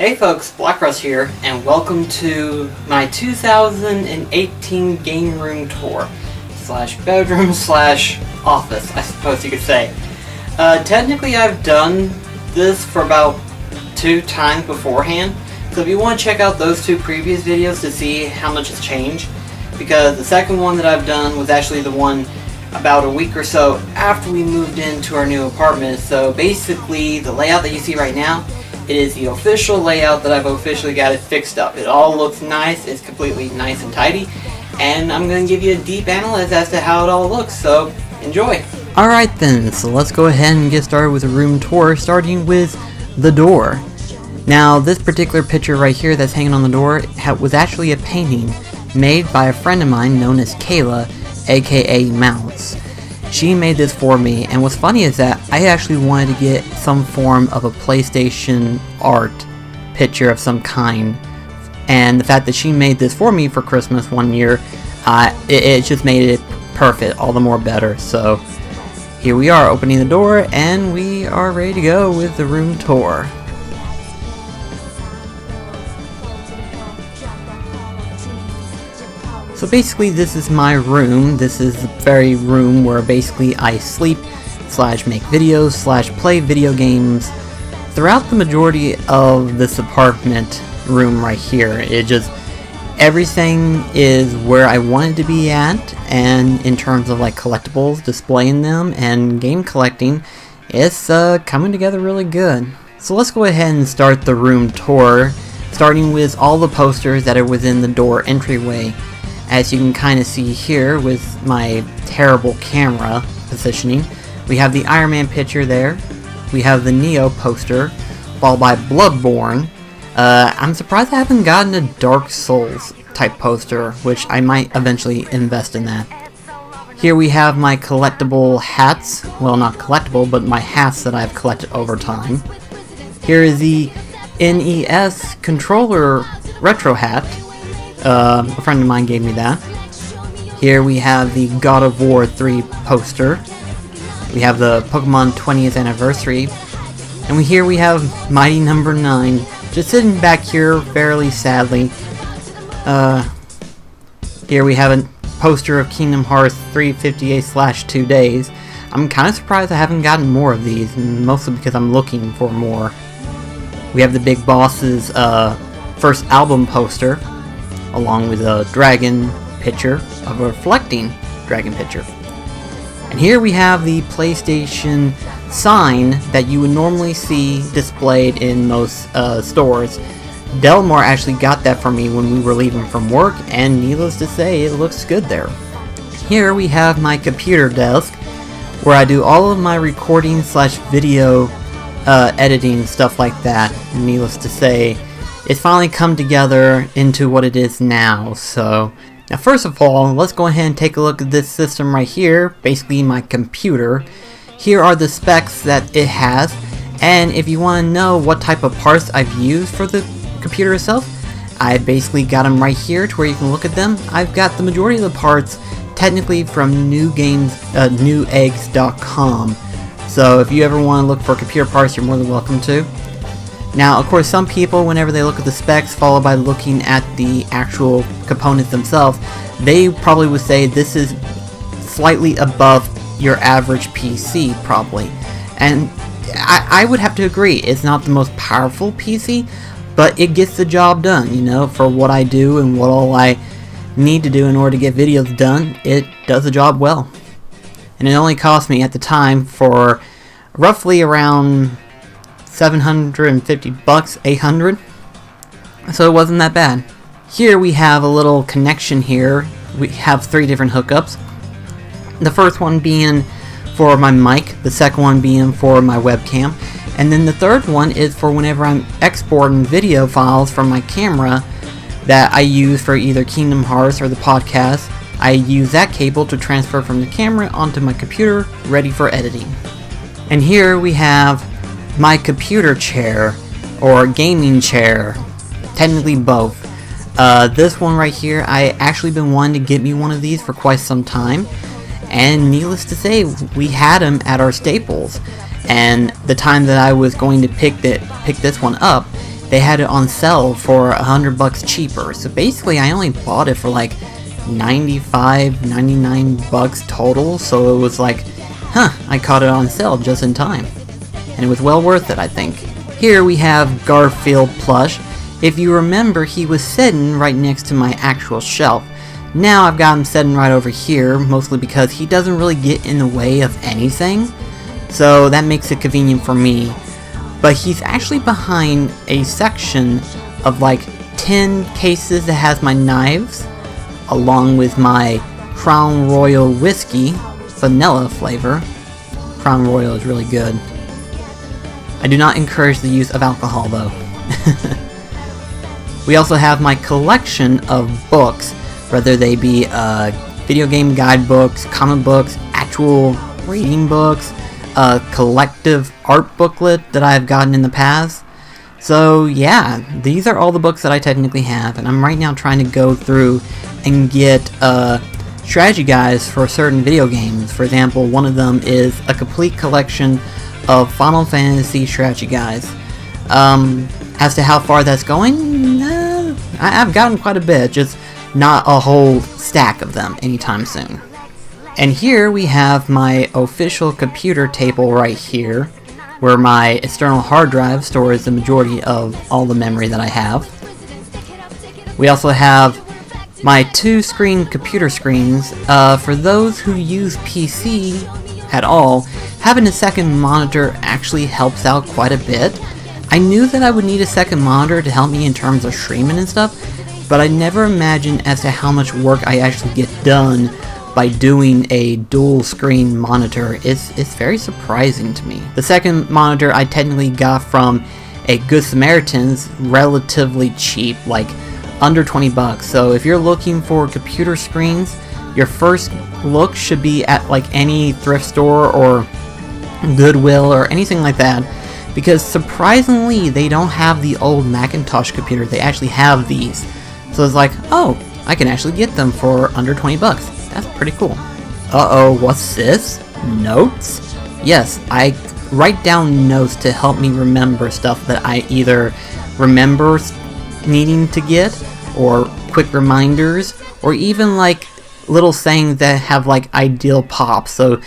Hey folks, BlackCross here, and welcome to my 2018 game room tour slash bedroom slash office, I suppose you could say. Technically I've done this for about 2 times beforehand, so if you want to check out those 2 previous videos to see how much has changed, because the second one that I've done was actually the one about a week or so after we moved into our new apartment. So basically the layout that you see right now, it is the official layout that I've officially got it fixed up. It all looks nice, it's completely nice and tidy, and I'm going to give you a deep analysis as to how it all looks, so enjoy! Alright then, so let's go ahead and get started with a room tour, starting with the door. Now this particular picture right here that's hanging on the door was actually a painting made by a friend of mine known as Kayla, aka Mounts. She made this for me, and what's funny is that I actually wanted to get some form of a PlayStation art picture of some kind, and the fact that she made this for me for Christmas one year, it just made it perfect, all the more better. So here we are opening the door, and we are ready to go with the room tour. So basically this is my room. This is the very room where basically I sleep, slash make videos, slash play video games. Throughout the majority of this apartment room right here, everything is where I wanted to be at, and in terms of like collectibles, displaying them, and game collecting, it's coming together really good. So let's go ahead and start the room tour, starting with all the posters that are within the door entryway. As you can kind of see here with my terrible camera positioning, we have the Iron Man picture there, we have the Neo poster, followed by Bloodborne. I'm surprised I haven't gotten a Dark Souls type poster, which I might eventually invest in that. Here we have my collectible hats, well not collectible, but my hats that I've collected over time. Here is the NES controller retro hat. A friend of mine gave me that. Here we have the God of War 3 poster. We have the Pokemon 20th anniversary. And here we have Mighty Number 9 just sitting back here fairly sadly. Here we have a poster of Kingdom Hearts 358/2 Days. I'm kind of surprised I haven't gotten more of these, mostly because I'm looking for more. We have the Big Boss's first album poster, along with a dragon picture, of a reflecting dragon picture. And here we have the PlayStation sign that you would normally see displayed in most stores. Delmar actually got that for me when we were leaving from work, and needless to say, it looks good there. Here we have my computer desk, where I do all of my recording slash video editing, stuff like that. Needless to say, it's finally come together into what it is now. So now first of all, let's go ahead and take a look at this system right here, basically my computer. Here are the specs that it has, and if you want to know what type of parts I've used for the computer itself, I basically got them right here to where you can look at them. I've got the majority of the parts technically from neweggs.com, so if you ever want to look for computer parts, you're more than welcome to. Now, of course, some people, whenever they look at the specs, followed by looking at the actual components themselves, they probably would say this is slightly above your average PC, probably. And I would have to agree, it's not the most powerful PC, but it gets the job done, you know, for what I do and what all I need to do in order to get videos done. It does the job well. And it only cost me at the time for roughly around $750, 800, so it wasn't that bad. Here we have a little connection here. We have 3 different hookups. The first one being for my mic, the second one being for my webcam, and then the third one is for whenever I'm exporting video files from my camera that I use for either Kingdom Hearts or the podcast. I use that cable to transfer from the camera onto my computer, ready for editing. And here we have my computer chair, or gaming chair, technically both. This one right here, I actually been wanting to get me one of these for quite some time, and needless to say, we had them at our Staples, and the time that I was going to pick this one up, they had it on sale for $100 cheaper. So basically I only bought it for like 99 bucks total, so it was like, I caught it on sale just in time. And it was well worth it, I think. Here we have Garfield plush. If you remember, he was sitting right next to my actual shelf. Now I've got him sitting right over here, mostly because he doesn't really get in the way of anything. So that makes it convenient for me. But he's actually behind a section of like 10 cases that has my knives, along with my Crown Royal whiskey, vanilla flavor. Crown Royal is really good. I do not encourage the use of alcohol though. We also have my collection of books, whether they be video game guidebooks, comic books, actual reading books, a collective art booklet that I have gotten in the past. So yeah, these are all the books that I technically have, and I'm right now trying to go through and get strategy guides for certain video games. For example, one of them is a complete collection of Final Fantasy strategy guides. As to how far that's going, I've gotten quite a bit, just not a whole stack of them anytime soon. And here we have my official computer table right here, where my external hard drive stores the majority of all the memory that I have. We also have my 2-screen computer screens. For those who use PC at all, having a second monitor actually helps out quite a bit. I knew that I would need a second monitor to help me in terms of streaming and stuff, but I never imagined as to how much work I actually get done by doing a dual screen monitor. It's very surprising to me. The second monitor I technically got from a Good Samaritan's, relatively cheap, like under 20 bucks. So if you're looking for computer screens, your first look should be at like any thrift store or Goodwill or anything like that, because surprisingly they don't have the old Macintosh computer. They actually have these. So it's like, oh, I can actually get them for under 20 bucks. That's pretty cool. Uh-oh, what's this? Notes? Yes, I write down notes to help me remember stuff that I either remember needing to get, or quick reminders, or even like little sayings that have like ideal pops. So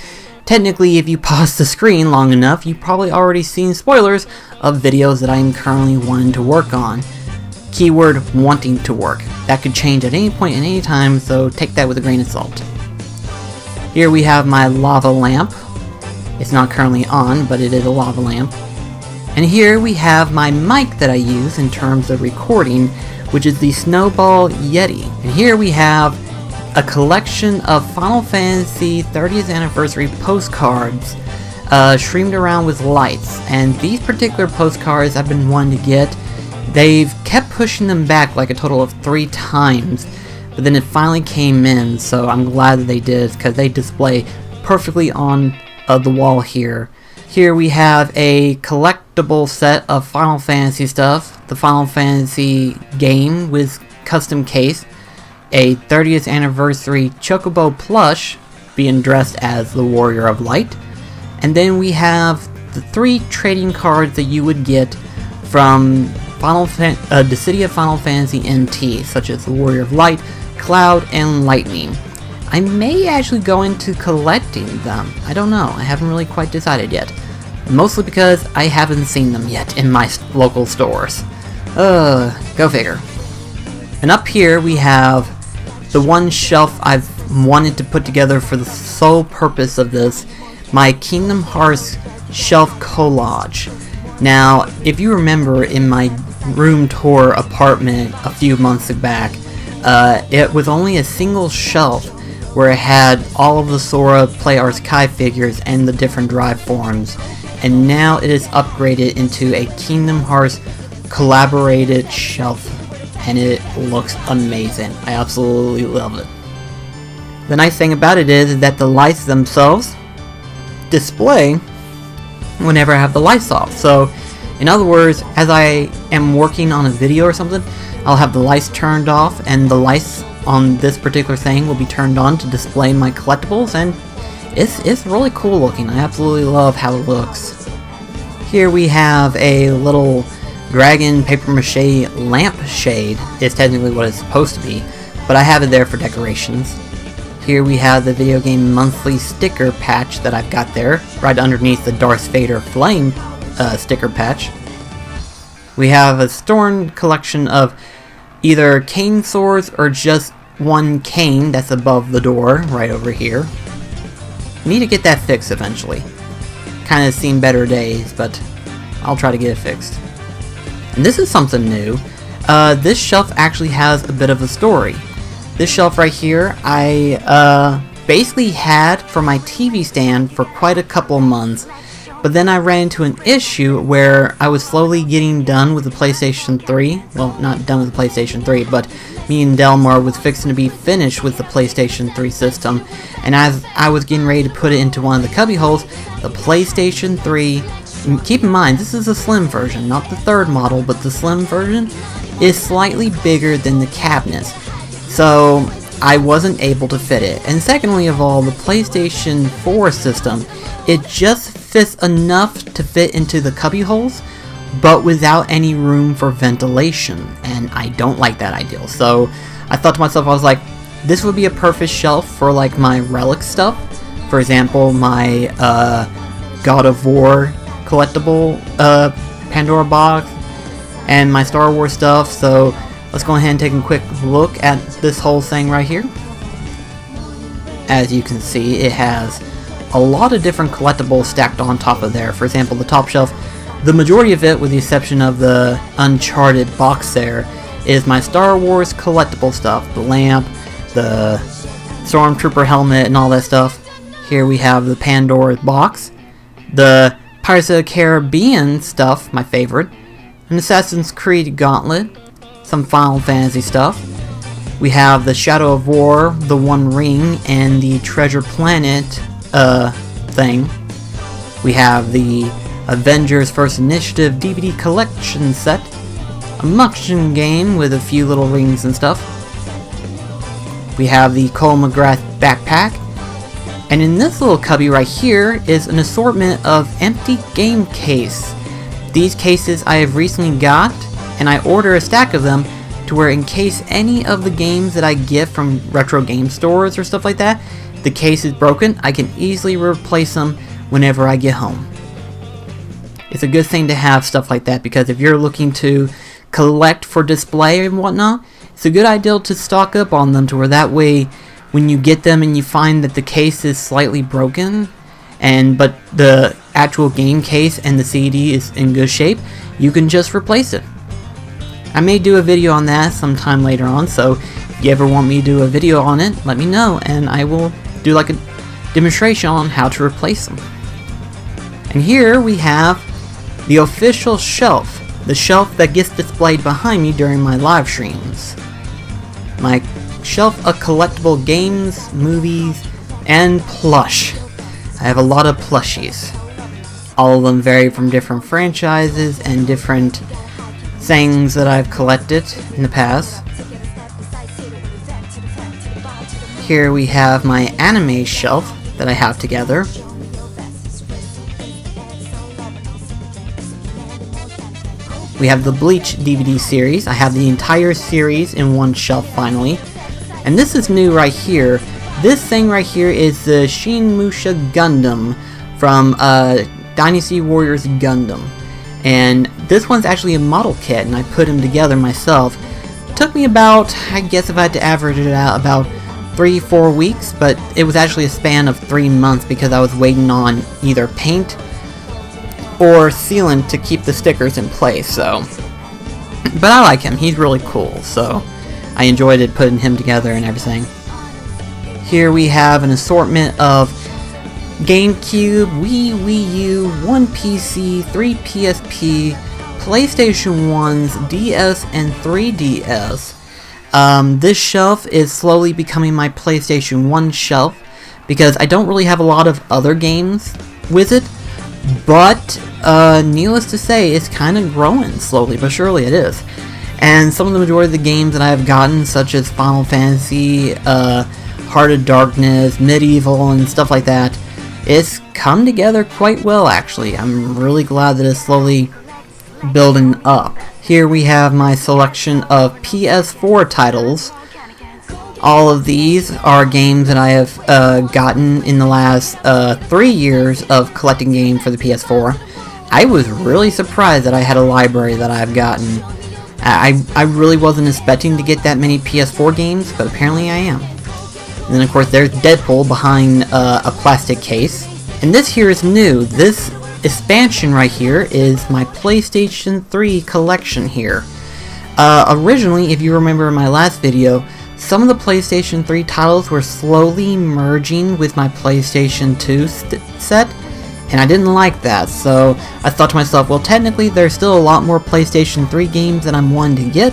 technically, if you pause the screen long enough, you've probably already seen spoilers of videos that I'm currently wanting to work on. Keyword, wanting to work. That could change at any point and any time, so take that with a grain of salt. Here we have my lava lamp. It's not currently on, but it is a lava lamp. And here we have my mic that I use in terms of recording, which is the Snowball Yeti. And here we have a collection of Final Fantasy 30th Anniversary postcards streamed around with lights. And these particular postcards I've been wanting to get. They've kept pushing them back like a total of 3 times, but then it finally came in, so I'm glad that they did, because they display perfectly on the wall here. Here we have a collectible set of Final Fantasy stuff, the Final Fantasy game with custom case, a 30th Anniversary Chocobo plush being dressed as the Warrior of Light, and then we have the 3 trading cards that you would get from the City of Final Fantasy NT, such as the Warrior of Light, Cloud, and Lightning. I may actually go into collecting them. I don't know. I haven't really quite decided yet. Mostly because I haven't seen them yet in my local stores. Go figure. And up here we have the one shelf I've wanted to put together for the sole purpose of this, my Kingdom Hearts shelf collage. Now, if you remember in my room tour apartment a few months back, it was only a single shelf where it had all of the Sora Play Arts Kai figures and the different drive forms, and now it is upgraded into a Kingdom Hearts collaborated shelf, and it looks amazing. I absolutely love it. The nice thing about it is that the lights themselves display whenever I have the lights off. So in other words, as I am working on a video or something, I'll have the lights turned off, and the lights on this particular thing will be turned on to display my collectibles, and it's really cool looking. I absolutely love how it looks. Here we have a little dragon paper mache lampshade is technically what it's supposed to be, but I have it there for decorations. Here we have the video game monthly sticker patch that I've got there, right underneath the Darth Vader flame sticker patch. We have a Storm collection of either cane swords or just one cane that's above the door, right over here. Need to get that fixed eventually. Kind of seen better days, but I'll try to get it fixed. And this is something new. This shelf actually has a bit of a story. This shelf right here, I basically had for my TV stand for quite a couple of months, but then I ran into an issue where I was slowly getting done with the PlayStation 3. Well, not done with the PlayStation 3, but me and Delmar was fixing to be finished with the PlayStation 3 system, and as I was getting ready to put it into one of the cubby holes, the PlayStation 3, keep in mind, this is a slim version, not the third model, but the slim version is slightly bigger than the cabinets. So I wasn't able to fit it. And secondly of all, the PlayStation 4 system, it just fits enough to fit into the cubby holes, but without any room for ventilation, and I don't like that ideal. So I thought to myself, I was like, this would be a perfect shelf for like my relic stuff. For example, my God of War collectible Pandora box and my Star Wars stuff. So let's go ahead and take a quick look at this whole thing right here. As you can see, it has a lot of different collectibles stacked on top of there. For example, the top shelf, the majority of it, with the exception of the Uncharted box there, is my Star Wars collectible stuff. The lamp, the Stormtrooper helmet, and all that stuff. Here we have the Pandora's box, the Pirates of the Caribbean stuff, my favorite, an Assassin's Creed gauntlet, some Final Fantasy stuff. We have the Shadow of War, the One Ring, and the Treasure Planet thing. We have the Avengers First Initiative DVD collection set, a Muction game with a few little rings and stuff. We have the Cole McGrath backpack, and in this little cubby right here is an assortment of empty game case. These cases I have recently got, and I order a stack of them to where in case any of the games that I get from retro game stores or stuff like that, the case is broken, I can easily replace them whenever I get home. It's a good thing to have stuff like that, because if you're looking to collect for display and whatnot, it's a good idea to stock up on them to where that way when you get them and you find that the case is slightly broken, but the actual game case and the CD is in good shape, you can just replace it. I may do a video on that sometime later on, so if you ever want me to do a video on it, let me know, and I will do like a demonstration on how to replace them. And here we have the official shelf, the shelf that gets displayed behind me during my live streams. My shelf of collectible games, movies, and plush. I have a lot of plushies. All of them vary from different franchises and different things that I've collected in the past. Here we have my anime shelf that I have together. We have the Bleach DVD series. I have the entire series in one shelf finally. And this is new right here. This thing right here is the Shinmusha Gundam from Dynasty Warriors Gundam. And this one's actually a model kit, and I put them together myself. It took me about, I guess if I had to average it out, about 3-4 weeks, but it was actually a span of 3 months because I was waiting on either paint or sealant to keep the stickers in place, so. But I like him, he's really cool, so I enjoyed it putting him together and everything. Here we have an assortment of GameCube, Wii U, 1 PC, 3 PSP, PlayStation 1s, DS, and 3DS. This shelf is slowly becoming my PlayStation 1 shelf because I don't really have a lot of other games with it, but needless to say, it's kind of growing slowly but surely. It is. And some of the majority of the games that I have gotten, such as Final Fantasy, Heart of Darkness, Medieval, and stuff like that, it's come together quite well actually. I'm really glad that it's slowly building up. Here we have my selection of PS4 titles. All of these are games that I have gotten in the last 3 years of collecting games for the PS4. I was really surprised that I had a library that I've gotten. I really wasn't expecting to get that many PS4 games, but apparently I am. And then of course there's Deadpool behind a plastic case. And this here is new. This expansion right here is my PlayStation 3 collection here. Originally, if you remember in my last video, some of the PlayStation 3 titles were slowly merging with my PlayStation 2 set, and I didn't like that, so I thought to myself, well, technically there's still a lot more PlayStation 3 games that I'm wanting to get,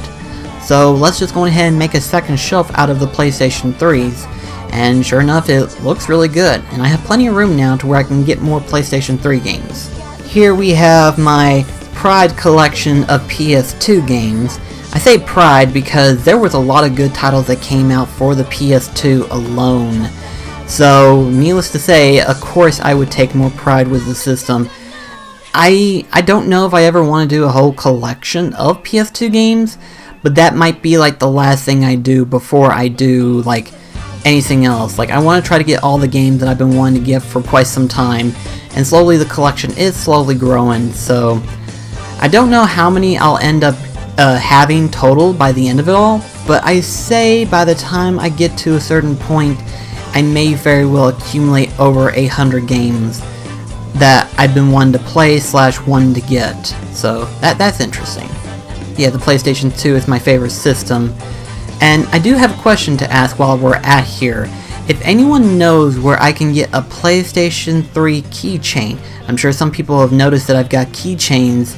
so let's just go ahead and make a second shelf out of the PlayStation 3s. And sure enough, it looks really good, and I have plenty of room now to where I can get more PlayStation 3 games. Here we have my Pride collection of PS2 games. I say Pride because there was a lot of good titles that came out for the PS2 alone. So, needless to say, of course I would take more pride with the system. I don't know if I ever want to do a whole collection of PS2 games, but that might be like the last thing I do before I do like anything else. Like, I want to try to get all the games that I've been wanting to get for quite some time, and slowly the collection is slowly growing, so I don't know how many I'll end up having total by the end of it all, but I say by the time I get to a certain point, I may very well accumulate over 100 games that I've been wanting to play / wanting to get. So that's interesting. Yeah, the PlayStation 2 is my favorite system. And I do have a question to ask while we're at here. If anyone knows where I can get a PlayStation 3 keychain, I'm sure some people have noticed that I've got keychains,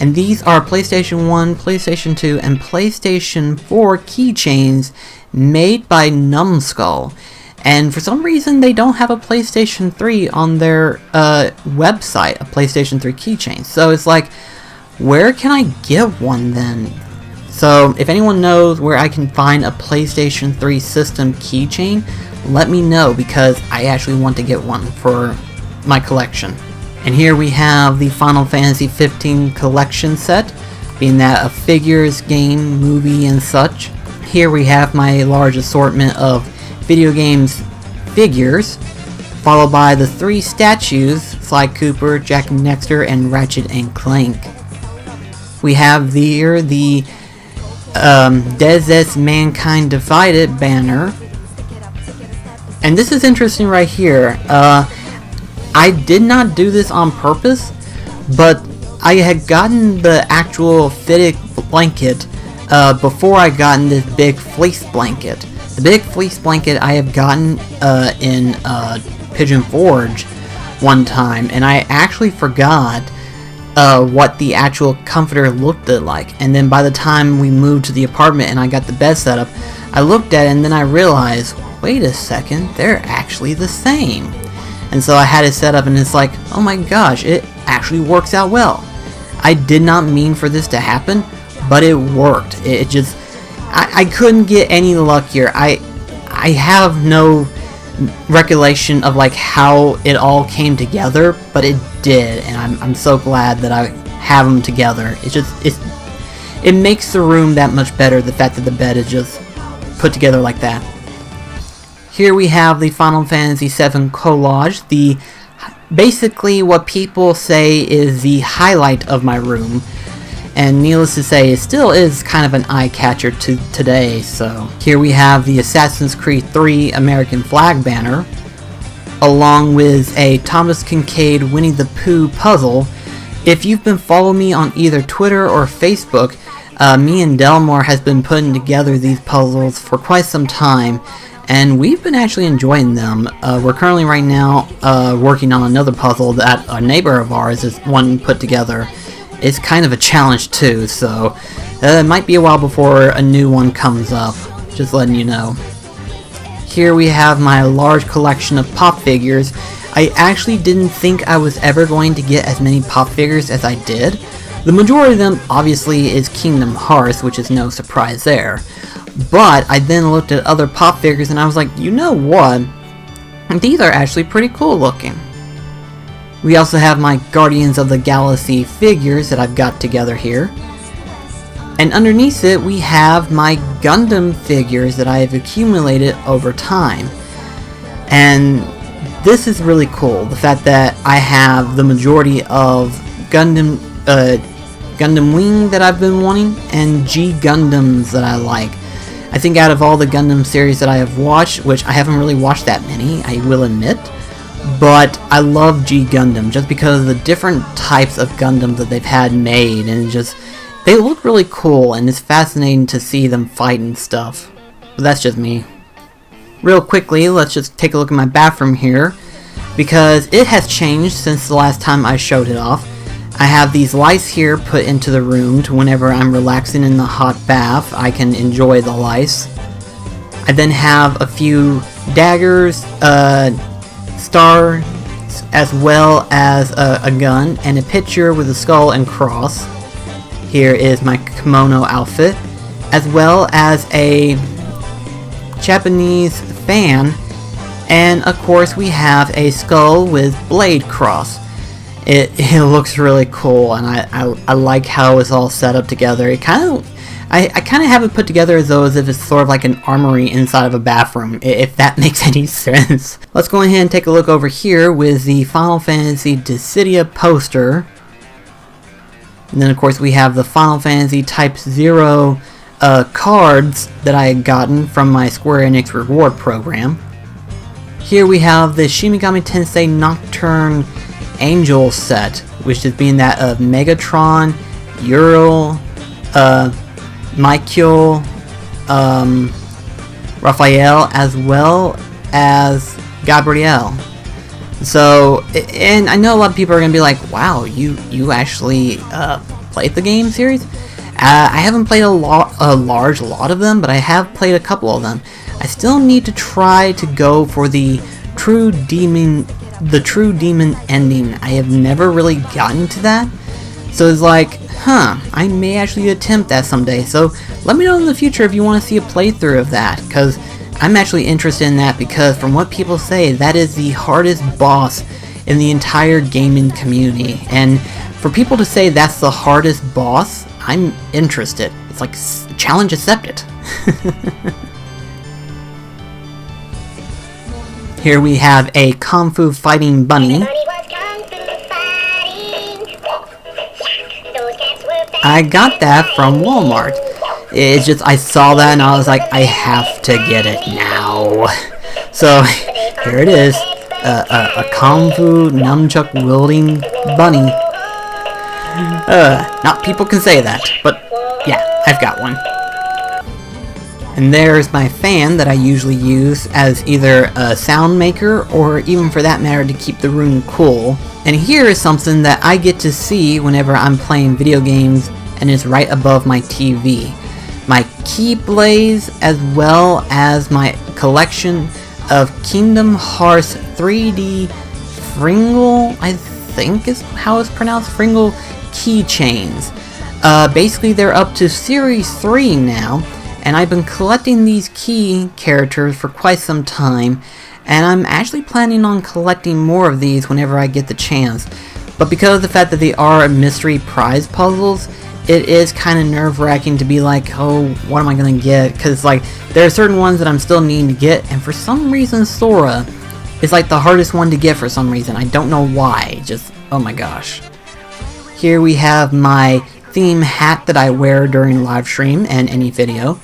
and these are PlayStation 1, PlayStation 2, and PlayStation 4 keychains made by Numbskull. And for some reason, they don't have a PlayStation 3 on their website, a PlayStation 3 keychain. So it's like, where can I get one then? So if anyone knows where I can find a PlayStation 3 system keychain, let me know, because I actually want to get one for my collection. And here we have the Final Fantasy 15 collection set, being that a figures, game, movie, and such. Here we have my large assortment of video games figures, followed by the 3 statues, Sly Cooper, Jack and Dexter, and Ratchet and Clank. We have here the Des Ex Mankind Divided banner. And this is interesting right here. I did not do this on purpose, but I had gotten the actual fitted blanket before I gotten this big fleece blanket. The big fleece blanket I have gotten in Pigeon Forge one time, and I actually forgot what the actual comforter looked like. And then by the time we moved to the apartment and I got the bed set up, I looked at it and then I realized, wait a second, they're actually the same. And so I had it set up, and it's like, oh my gosh, it actually works out well. I did not mean for this to happen, but it worked. It just, I couldn't get any luckier. I have no recollection of like how it all came together, but it did, and I'm so glad that I have them together. It makes the room that much better, the fact that the bed is just put together like that. Here we have the Final Fantasy VII collage, basically what people say is the highlight of my room, and needless to say, it still is kind of an eye-catcher to today. So here we have the Assassin's Creed 3 American flag banner, along with a Thomas Kincaid Winnie the Pooh puzzle. If you've been following me on either Twitter or Facebook, me and Delmar has been putting together these puzzles for quite some time, and we've been actually enjoying them. We're currently right now working on another puzzle that a neighbor of ours is wanting put together. It's kind of a challenge too, so it might be a while before a new one comes up, just letting you know. Here we have my large collection of pop figures. I actually didn't think I was ever going to get as many pop figures as I did. The majority of them obviously is Kingdom Hearts, which is no surprise there. But I then looked at other pop figures and I was like, you know what? These are actually pretty cool looking. We also have my Guardians of the Galaxy figures that I've got together here. And underneath it, we have my Gundam figures that I have accumulated over time. And this is really cool, the fact that I have the majority of Gundam Wing that I've been wanting, and G Gundams that I like. I think out of all the Gundam series that I have watched, which I haven't really watched that many, I will admit, but I love G Gundam just because of the different types of Gundams that they've had made, and just they look really cool, and it's fascinating to see them fight and stuff. But that's just me. Real quickly, let's just take a look at my bathroom here, because it has changed since the last time I showed it off. I have these lights here put into the room to whenever I'm relaxing in the hot bath, I can enjoy the lights. I then have a few daggers, stars, as well as a gun, and a picture with a skull and cross. Here is my kimono outfit, as well as a Japanese fan, and of course we have a skull with BlackCross. It looks really cool, and I like how it's all set up together. I kind of have it put together as though as if it's sort of like an armory inside of a bathroom, if that makes any sense. Let's go ahead and take a look over here with the Final Fantasy Dissidia poster. And then of course we have the Final Fantasy Type 0 cards that I had gotten from my Square Enix reward program. Here we have the Shin Megami Tensei Nocturne Angel set, which is being that of Megatron, Uriel, Michael, Raphael, as well as Gabrielle. So, and I know a lot of people are going to be like, wow, you actually played the game series? I haven't played a large lot of them, but I have played a couple of them. I still need to try to go for the true demon ending. I have never really gotten to that. So it's like, I may actually attempt that someday. So let me know in the future if you want to see a playthrough of that, because I'm actually interested in that, because from what people say, that is the hardest boss in the entire gaming community. And for people to say that's the hardest boss, I'm interested. It's like, challenge accepted. Here we have a Kung Fu Fighting Bunny. I got that from Walmart. It's just, I saw that and I was like, I have to get it now. So, here it is. A Kung Fu nunchuck wielding bunny. Not people can say that, but yeah, I've got one. And there's my fan that I usually use as either a sound maker or even for that matter to keep the room cool. And here is something that I get to see whenever I'm playing video games, and it's right above my TV. My Keyblaze, as well as my collection of Kingdom Hearts 3D Fringle, I think is how it's pronounced, Fringle keychains. Basically they're up to Series 3 now, and I've been collecting these key characters for quite some time, and I'm actually planning on collecting more of these whenever I get the chance. But because of the fact that they are mystery prize puzzles, it is kind of nerve-wracking to be like, oh, what am I going to get? Because like, there are certain ones that I'm still needing to get, and for some reason Sora is like the hardest one to get for some reason. I don't know why, just, oh my gosh. Here we have my theme hat that I wear during live stream and any video.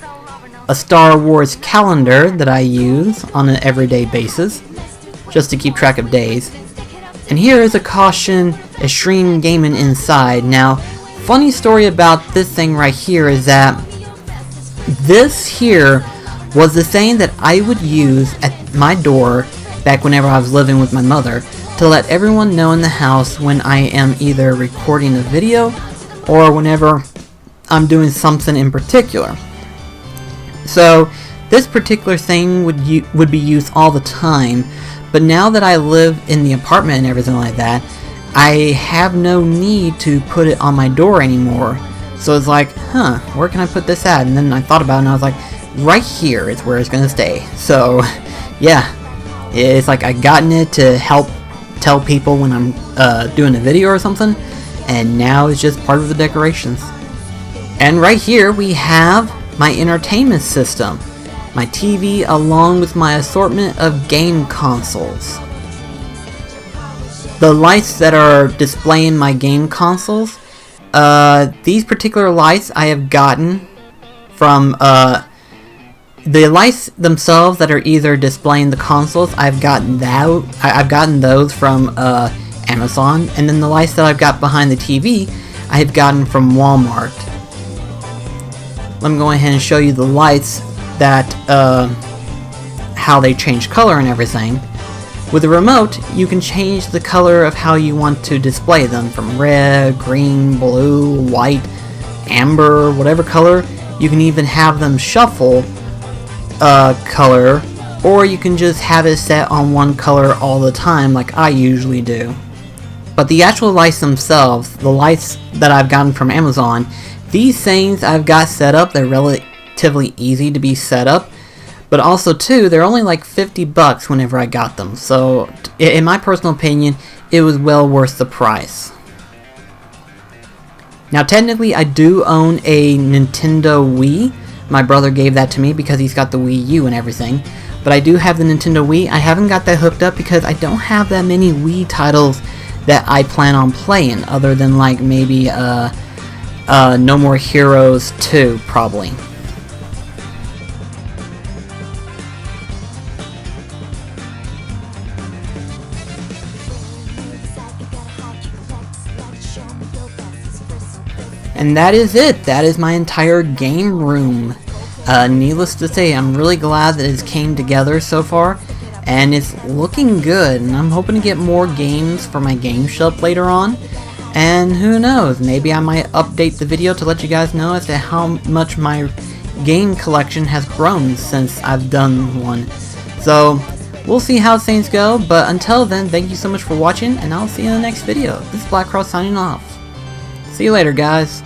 A Star Wars calendar that I use on an everyday basis, just to keep track of days. And here is a caution, extreme gaming inside. Now, funny story about this thing right here is that this here was the thing that I would use at my door back whenever I was living with my mother to let everyone know in the house when I am either recording a video or whenever I'm doing something in particular. So this particular thing would be used all the time, but now that I live in the apartment and everything like that, I have no need to put it on my door anymore. So it's like, where can I put this at? And then I thought about it and I was like, right here is where it's gonna stay. So yeah, it's like I gotten it to help tell people when I'm doing a video or something, and now it's just part of the decorations. And right here we have my entertainment system, my TV, along with my assortment of game consoles. The lights that are displaying my game consoles, these particular lights I have gotten from the lights themselves that are either displaying the consoles. I've gotten those from Amazon, and then the lights that I've got behind the TV I have gotten from Walmart. Let me go ahead and show you the lights that how they change color and everything. With the remote, you can change the color of how you want to display them, from red, green, blue, white, amber, whatever color. You can even have them shuffle color, or you can just have it set on one color all the time like I usually do. But the actual lights themselves, the lights that I've gotten from Amazon, these things I've got set up. They're relatively easy to be set up, but also too, they're only like $50 whenever I got them, so in my personal opinion, it was well worth the price. Now technically I do own a Nintendo Wii. My brother gave that to me because he's got the Wii U and everything, but I do have the Nintendo Wii. I haven't got that hooked up because I don't have that many Wii titles that I plan on playing, other than like maybe No More Heroes 2 probably. And that is it. That is my entire game room. Needless to say, I'm really glad that it came together so far, and it's looking good, and I'm hoping to get more games for my game shelf later on. And who knows, maybe I might update the video to let you guys know as to how much my game collection has grown since I've done one. So, we'll see how things go, but until then, thank you so much for watching, and I'll see you in the next video. This is BlackCross signing off. See you later, guys.